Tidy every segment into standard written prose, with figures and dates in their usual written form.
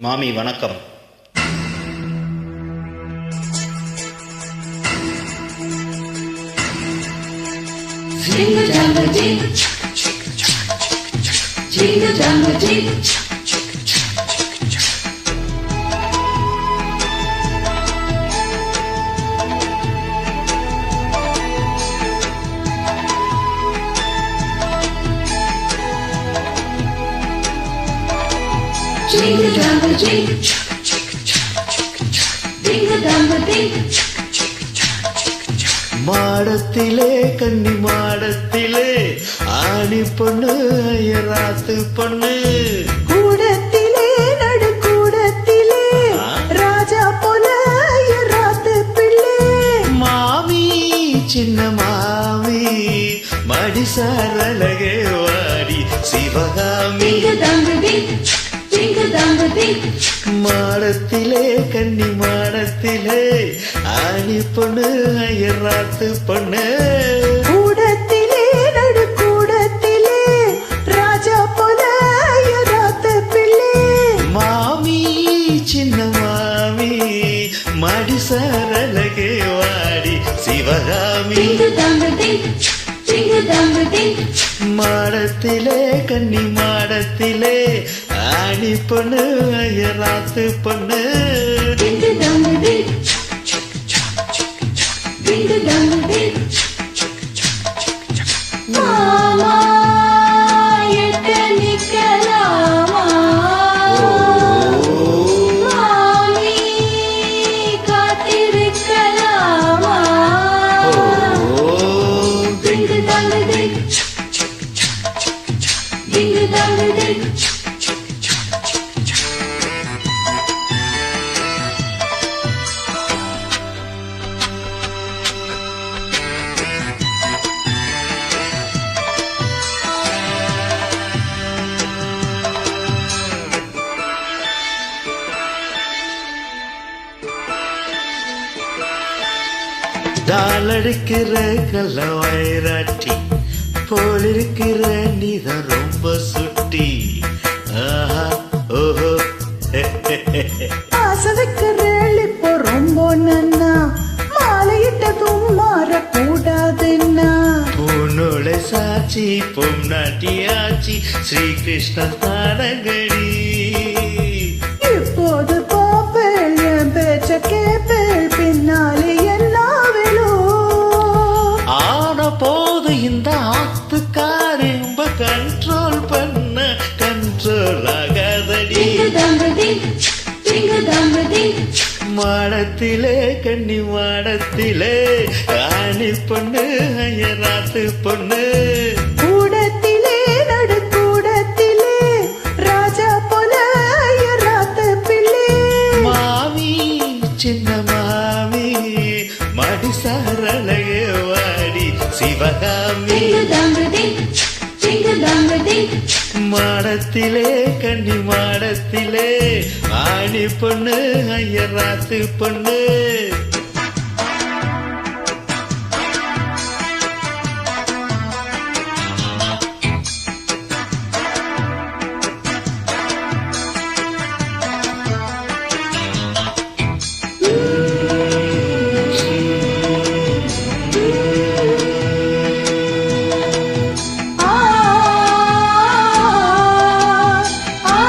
மாமி வணக்கம். Jingle jangle jingle, jingle jangle jingle. Jingle jangle jingle, jingle jangle jingle. மாடத்திலே கன்னி மாடத்திலே ஆணி பொண்ணு ஐயராத்து பொண்ணு, கூடத்திலே நடு கூடத்திலே ராஜா போல ஐயராத்து பிள்ளை. மாமி சின்ன மாமி மடிசாரலகே வாடி Sivakami. Jingle jangle jingle, jingle jangle jingle. மாடத்திலே கன்னி மாடத்திலே ஆணி பொண்ணு ஐயராத்து பொண்ணு, கூடத்திலே நடு கூடத்திலே ராஜா போல ஐயராத்து பிள்ளை. மாமி சின்ன மாமி மடிசாரலகே வாடி Sivakami. Jingle jangle jingle, jingle jangle jingle. மாடத்திலே கன்னி மாடத்திலே ஆணி பொண்ணு ஐயராத்து பொண்ணு. Jingle jangle jingle, jingle jangle jingle. மாமா எட்ட நிக்கலாமா, மாமி காத்திருக்கலாமா. Jingle jangle jingle, jingle jangle jingle. டாலடிக்கிற கல்ல வயிறாட்டி போலிருக்கிற நீதான் ரொம்ப சுட்டி. ஆஹா ஓஹோ ஆசை வைக்கிறேள் இப்போ ரொம்ப நன்னா, மாலையிட்டதும் மாறக்கூடாதுன்னா. பூநூலை சாட்சி பொம்நாட்டியாச்சி ஸ்ரீகிருஷ்ண தானங்கடி. இப்போது பாப்பேள் என் பேச்ச கேப்பேள், பின்னாலே என்ன விழும். ஆன போது இந்த ஆத்துக்காரி ரொம்ப கண்ட்ரோல் பண்ண கண்ட்ரோல் ஆகாதடி. Jingle jangle jingle, jingle jangle jingle. மாடத்திலே கன்னி மாடத்திலே ஆணி பொண்ணு ஐயராத்து பொண்ணு, கூடத்திலே நடு கூடத்திலே ராஜா போல ஐயராத்து பிள்ளை. மாமி சின்ன மாமி மடிசாரலகே வாடி Sivakami. Jingle jangle jingle, jingle jangle jingle. மாடத்திலே கன்னி மாடத்திலே ஆணி பொண்ணு ஐயராத்து பொண்ணு. Ah ah.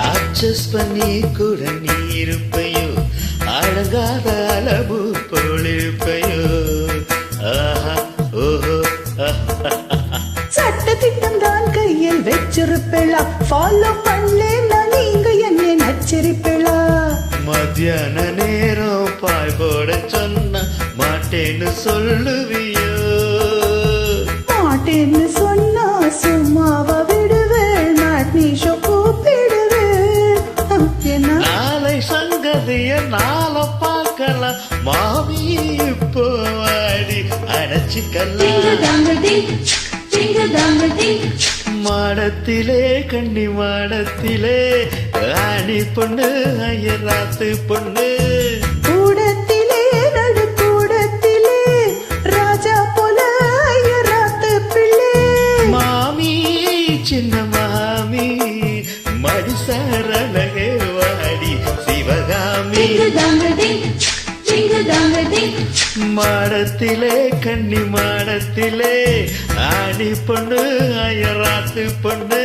அட்ஜஸ்ட் பண்ணி கூட நீ இருப்பையோ, அழகாத அளவு போல் இருப்பையோ. ஆஹா ஓஹோ சட்ட திட்டம் தான் கையில் வச்சிருப்பேளா, ஃபாலோ பண்ணலேன்னா நீங்க என்னை நச்சரிப்பேளா. மத்தியான நேரம் பாய் போட சொன்ன மாட்டேன்னு சொல்லுவியோ. மாட்டேன்னு சொன்னா சும்மாவா விடுவேள், மேட்னி ஷோ கூப்பிடுவேள். என்ன நாளை சங்கதிய நாளை பார்க்கலாம் மாமி, இப்போ வாடி அணைச்சிக்கலாம். Jingle jangle jingle, jingle jangle jingle. மாடத்திலே கன்னி மாடத்திலே ஆணி பொண்ணு ஐயராத்து பொண்ணு, கூடத்திலே நடு கூடத்திலே மாடத்திலே கன்னி மாடத்திலே ஆணி பொண்ணு அயராத்து பொண்ணு